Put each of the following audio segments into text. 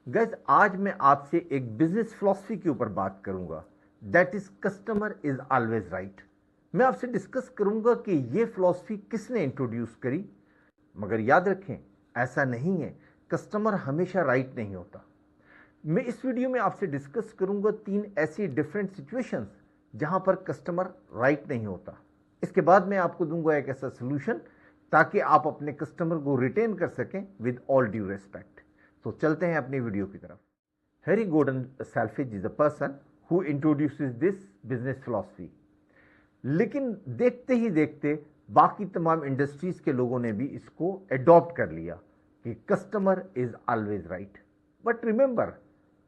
Gas आज मैं आपसे एक बिजनेस फिलॉसफी के ऊपर बात करूंगा, that is customer is always right. मैं आपसे डिस्कस करूंगा कि ये फिलॉसफी किसने इंट्रोड्यूस करी। मगर याद रखें, ऐसा नहीं है, कस्टमर हमेशा राइट नहीं होता। मैं इस वीडियो में आपसे डिस्कस करूंगा 3 ऐसी डिफरेंट सिचुएशंस जहां पर कस्टमर राइट नहीं होता। इसके बाद मैं आपको दूंगा एक ऐसा सोल्यूशन ताकि आप अपने कस्टमर को रिटेन कर सकें विद ऑल ड्यू रेस्पेक्ट। तो चलते हैं अपनी वीडियो की तरफ। Harry Gordon Selfridge is a person who introduces this business philosophy. लेकिन देखते ही देखते बाकी तमाम इंडस्ट्रीज के लोगों ने भी इसको अडॉप्ट कर लिया कि customer is always right. But remember,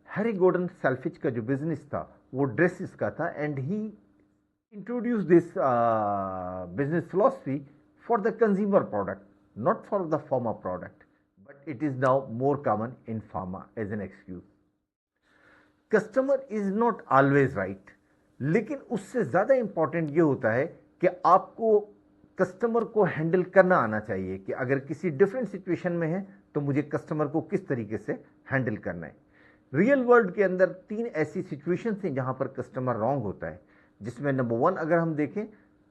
Harry Gordon Selfridge का जो बिजनेस था वो ड्रेसेस का था, and he introduce this business philosophy for the consumer product, not for the pharma product, but it is now more common in pharma as an excuse. Customer is not always right, लेकिन उससे ज़्यादा important ये होता है कि आपको customer को handle करना आना चाहिए कि अगर किसी डिफरेंट सिचुएशन में है तो मुझे कस्टमर को किस तरीके से हैंडल करना है। रियल वर्ल्ड के अंदर 3 ऐसी सिचुएशन हैं जहां पर कस्टमर रॉन्ग होता है, जिसमें नंबर 1 अगर हम देखें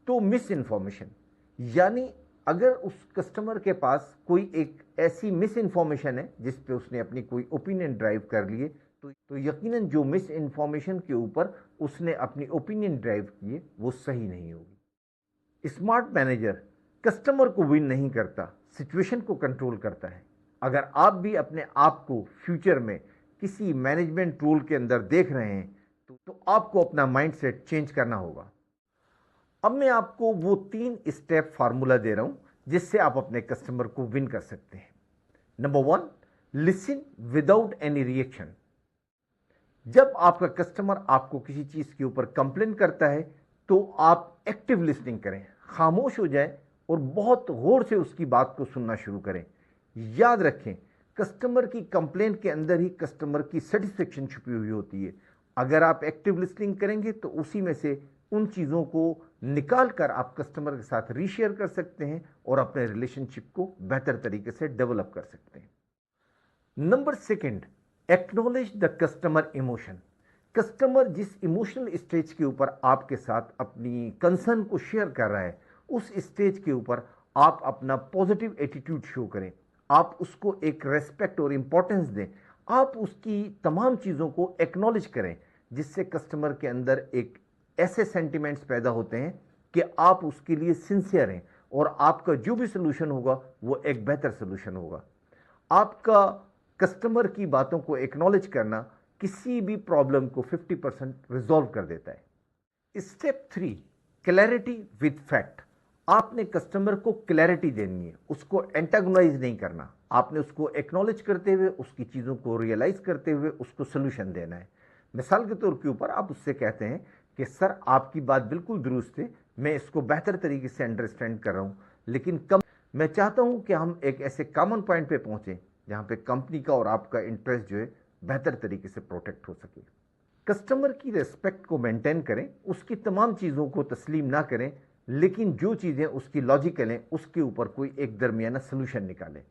तो मिस इन्फॉर्मेशन। यानी अगर उस कस्टमर के पास कोई एक ऐसी मिस इन्फॉर्मेशन है जिस पे उसने अपनी कोई ओपिनियन ड्राइव कर लिए, तो यकीनन जो मिस इन्फॉर्मेशन के ऊपर उसने अपनी ओपिनियन ड्राइव किए वो सही नहीं होगी। स्मार्ट मैनेजर कस्टमर को विन नहीं करता, सिचुएशन को कंट्रोल करता है। अगर आप भी अपने आप को फ्यूचर में किसी मैनेजमेंट रोल के अंदर देख रहे हैं तो आपको अपना माइंडसेट चेंज करना होगा। अब मैं आपको वो 3 स्टेप फार्मूला दे रहा हूं जिससे आप अपने कस्टमर को विन कर सकते हैं। Number 1, listen without any reaction. जब आपका कस्टमर आपको किसी चीज के ऊपर कंप्लेन करता है तो आप एक्टिव लिसनिंग करें, खामोश हो जाए और बहुत गौर से उसकी बात को सुनना शुरू करें। याद रखें, कस्टमर की कंप्लेंट के अंदर ही कस्टमर की सेटिस्फेक्शन छुपी हुई होती है। अगर आप एक्टिव लिसनिंग करेंगे तो उसी में से उन चीज़ों को निकाल कर आप कस्टमर के साथ रीशेयर कर सकते हैं और अपने रिलेशनशिप को बेहतर तरीके से डेवलप कर सकते हैं। Number 2, acknowledge the customer emotion. Customer जिस इमोशनल स्टेज के ऊपर आपके साथ अपनी कंसर्न को शेयर कर रहा है, उस स्टेज के ऊपर आप अपना पॉजिटिव एटीट्यूड शो करें। आप उसको एक रेस्पेक्ट और इंपॉर्टेंस दें। आप उसकी तमाम चीज़ों को एक्नॉलेज करें, जिससे कस्टमर के अंदर एक ऐसे सेंटिमेंट्स पैदा होते हैं कि आप उसके लिए सिंसियर हैं और आपका जो भी सोल्यूशन होगा वो एक बेहतर सोल्यूशन होगा। आपका कस्टमर की बातों को एक्नॉलेज करना किसी भी प्रॉब्लम को 50% रिजॉल्व कर देता है। Step 3, clarity with fact. आपने कस्टमर को क्लैरिटी देनी है, उसको एंटागोनाइज नहीं करना। आपने उसको एक्नॉलेज करते हुए, उसकी चीज़ों को रियलाइज करते हुए उसको सोल्यूशन देना है। मिसाल के तौर के ऊपर आप उससे कहते हैं कि सर आपकी बात बिल्कुल दुरुस्त है, मैं इसको बेहतर तरीके से अंडरस्टैंड कर रहा हूँ, लेकिन मैं चाहता हूँ कि हम एक ऐसे कॉमन पॉइंट पे पहुँचें जहाँ पे कंपनी का और आपका इंटरेस्ट जो है बेहतर तरीके से प्रोटेक्ट हो सके। कस्टमर की रेस्पेक्ट को मेंटेन करें, उसकी तमाम चीज़ों को तस्लीम ना करें, लेकिन जो चीज़ें उसकी लॉजिकल हैं उसके ऊपर कोई एक दरमियाना सोल्यूशन निकालें।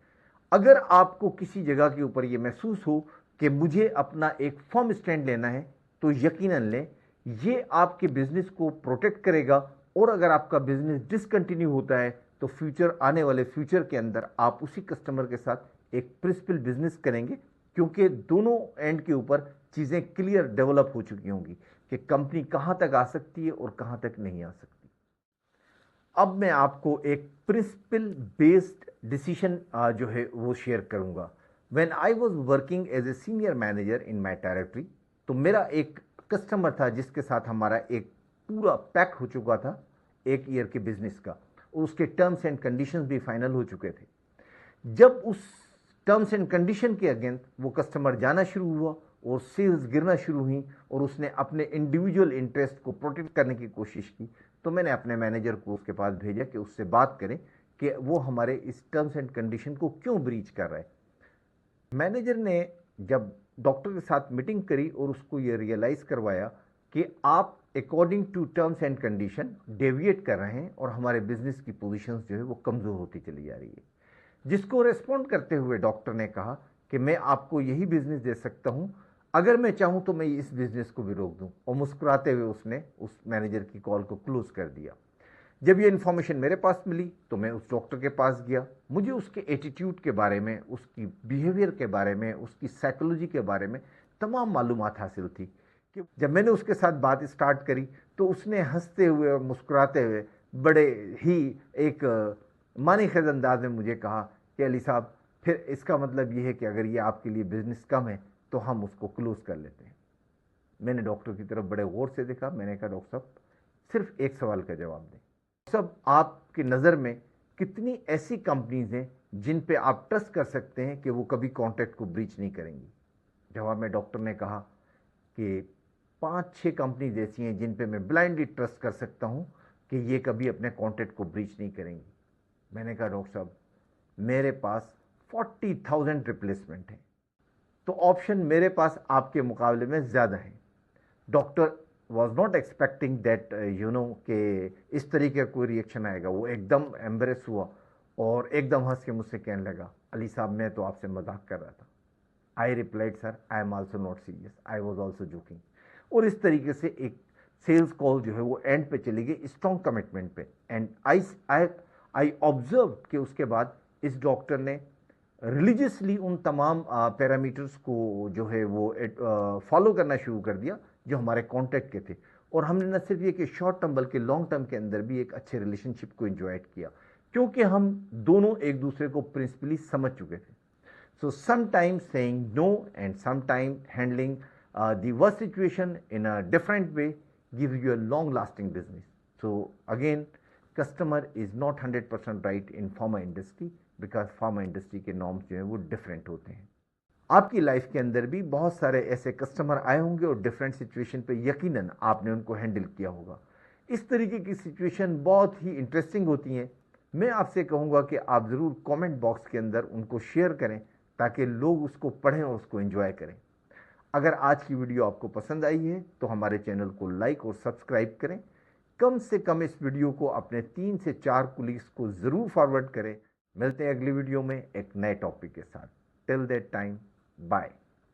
अगर आपको किसी जगह के ऊपर ये महसूस हो कि मुझे अपना एक फर्म स्टैंड लेना है, तो यकीनन लें, ये आपके बिजनेस को प्रोटेक्ट करेगा। और अगर आपका बिजनेस डिसकंटिन्यू होता है तो आने वाले फ्यूचर के अंदर आप उसी कस्टमर के साथ एक प्रिंसिपल बिजनेस करेंगे, क्योंकि दोनों एंड के ऊपर चीज़ें क्लियर डेवलप हो चुकी होंगी कि कंपनी कहाँ तक आ सकती है और कहाँ तक नहीं आ सकती। अब मैं आपको एक प्रिंसिपल बेस्ड डिसीजन जो है वो शेयर करूंगा। When I was working as a senior manager in my territory, तो मेरा एक कस्टमर था जिसके साथ हमारा एक पूरा पैक हो चुका था 1 ईयर के बिजनेस का, और उसके टर्म्स एंड कंडीशंस भी फाइनल हो चुके थे। जब उस टर्म्स एंड कंडीशन के अगेंस्ट वो कस्टमर जाना शुरू हुआ और सेल्स गिरना शुरू हुई और उसने अपने इंडिविजुअल इंटरेस्ट को प्रोटेक्ट करने की कोशिश की, तो मैंने अपने मैनेजर को उसके पास भेजा कि उससे बात करें कि वो हमारे इस टर्म्स एंड कंडीशन को क्यों ब्रीच कर रहा है। मैनेजर ने जब डॉक्टर के साथ मीटिंग करी और उसको ये रियलाइज़ करवाया कि आप according to terms and condition deviate कर रहे हैं और हमारे बिजनेस की पोजीशंस जो है वो कमज़ोर होती चली जा रही है, जिसको रेस्पॉन्ड करते हुए डॉक्टर ने कहा कि मैं आपको यही बिजनेस दे सकता हूं, अगर मैं चाहूं तो मैं इस बिजनेस को भी रोक दूं। और मुस्कुराते हुए उसने उस मैनेजर की कॉल को क्लोज कर दिया। जब ये इन्फॉर्मेशन मेरे पास मिली तो मैं उस डॉक्टर के पास गया। मुझे उसके एटीट्यूड के बारे में, उसकी बिहेवियर के बारे में, उसकी साइकोलॉजी के बारे में तमाम मालूमात हासिल थी। कि जब मैंने उसके साथ बात स्टार्ट करी तो उसने हंसते हुए और मुस्कुराते हुए बड़े ही एक मानी खेज अंदाज में मुझे कहा कि अली साहब, फिर इसका मतलब ये है कि अगर ये आपके लिए बिजनेस कम है तो हम उसको क्लोज कर लेते हैं। मैंने डॉक्टर की तरफ बड़े गौर से देखा। मैंने कहा, डॉक्टर साहब, सिर्फ एक सवाल का जवाब दें। सब आपकी नज़र में कितनी ऐसी कंपनीज हैं जिन पे आप ट्रस्ट कर सकते हैं कि वो कभी कॉन्ट्रैक्ट को ब्रीच नहीं करेंगी? जवाब में डॉक्टर ने कहा कि 5-6 कंपनीज ऐसी हैं जिन पे मैं ब्लाइंडली ट्रस्ट कर सकता हूं कि ये कभी अपने कॉन्ट्रैक्ट को ब्रीच नहीं करेंगी। मैंने कहा, डॉक्टर साहब, मेरे पास 40,000 रिप्लेसमेंट है, तो ऑप्शन मेरे पास आपके मुकाबले में ज़्यादा है। Doctor was not expecting that कि इस तरीके का कोई रिएक्शन आएगा। वो एकदम एम्बरेस हुआ और एकदम हंस के मुझसे कहने लगा, अली साहब, मैं तो आपसे मजाक कर रहा था। I replied, sir, I am also not serious, I was also joking. और इस तरीके से एक सेल्स कॉल जो है वो एंड पे चली गई, स्ट्रॉन्ग कमिटमेंट पे। एंड आई ऑब्जर्व कि उसके बाद इस डॉक्टर ने रिलीजियसली उन तमाम पैरामीटर्स को जो है वो फॉलो करना शुरू कर दिया जो हमारे कॉन्टैक्ट के थे। और हमने न सिर्फ ये कि शॉर्ट टर्म बल्कि लॉन्ग टर्म के अंदर भी एक अच्छे रिलेशनशिप को एंजॉय किया, क्योंकि हम दोनों एक दूसरे को प्रिंसिपली समझ चुके थे। So sometimes saying no and sometimes handling the worst situation in a different way gives you a long-lasting business. So again, customer is not 100% right in pharma industry because pharma industry के norms जो हैं वो different होते हैं। आपकी life के अंदर भी बहुत सारे ऐसे कस्टमर आए होंगे और डिफरेंट सिचुएशन पे यकीनन आपने उनको हैंडल किया होगा। इस तरीके की सिचुएशन बहुत ही इंटरेस्टिंग होती हैं। मैं आपसे कहूँगा कि आप ज़रूर कमेंट बॉक्स के अंदर उनको शेयर करें ताकि लोग उसको पढ़ें और उसको एंजॉय करें। अगर आज की वीडियो आपको पसंद आई है तो हमारे चैनल को लाइक और सब्सक्राइब करें। कम से कम इस वीडियो को अपने 3 से 4 कुलीग्स को ज़रूर फॉरवर्ड करें। मिलते हैं अगली वीडियो में एक नए टॉपिक के साथ। Till that time, bye.